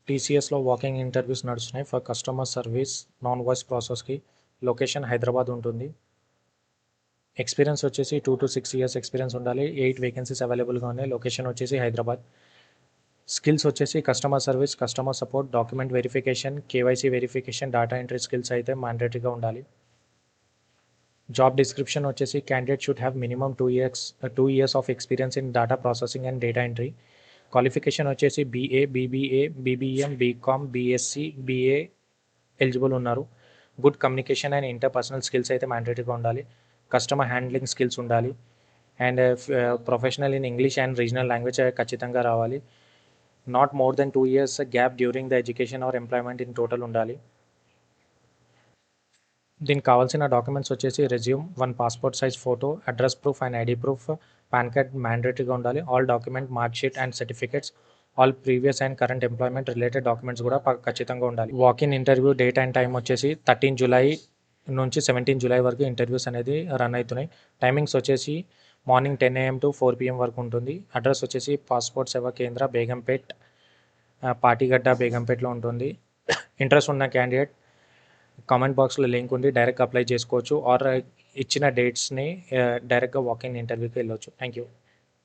టీసీఎస్లో walking interviews నడుస్తున్నాయి for customer service non voice ప్రాసెస్కి. Location Hyderabad ఉంటుంది. ఎక్స్పీరియన్స్ వచ్చేసి 2 to 6 years ఎక్స్పీరియన్స్ ఉండాలి. 8 వేకెన్సీస్ అవైలబుల్గా ఉన్నాయి. లొకేషన్ వచ్చేసి హైదరాబాద్. స్కిల్స్ వచ్చేసి customer service, customer support, document verification, KYC verification, data entry skills అయితే మ్యాండేటరీగా ఉండాలి. జాబ్ డిస్క్రిప్షన్ వచ్చేసి candidate should have minimum 2 years of experience in data processing and data entry. Qualification వచ్చేసి BA, BBA, BBM, BCom, BSc, BA eligible ఉన్నారు. Good communication and interpersonal skills అయితే మ్యాండేటరీగా ఉండాలి. Customer handling skills ఉండాలి. And professional in English and regional language ఖచ్చితంగా రావాలి. Not more than 2 years gap during the education or employment in total ఉండాలి. దీనికి కావాల్సిన డాక్యుమెంట్స్ వచ్చేసి resume, 1 passport size photo, address proof and ID proof, PAN card మ్యాండేటరీగా ఉండాలి. All document, mark sheet and certificates, all previous and current employment related documents కూడా ఖచ్చితంగా ఉండాలి. Walk in interview date and time వచ్చేసి 13 జూలై నుంచి 17 July వరకు interviews అనేది run అవుతున్నాయి. టైమింగ్స్ వచ్చేసి మార్నింగ్ 10 AM to 4 PM వరకు ఉంటుంది. అడ్రస్ వచ్చేసి పాస్పోర్ట్ సేవా కేంద్ర, బేగంపేట్, పాటిగడ్డ, బేగంపేట్లో ఉంటుంది. ఇంట్రెస్ట్ ఉన్న క్యాండిడేట్ కామెంట్ బాక్స్లో లింక్ ఉంది, డైరెక్ట్ అప్లై చేసుకోవచ్చు. ఆర్ ఇచ్చిన డేట్స్ని డైరెక్ట్గా వాకింగ్ ఇంటర్వ్యూకి వెళ్ళొచ్చు. Thank you.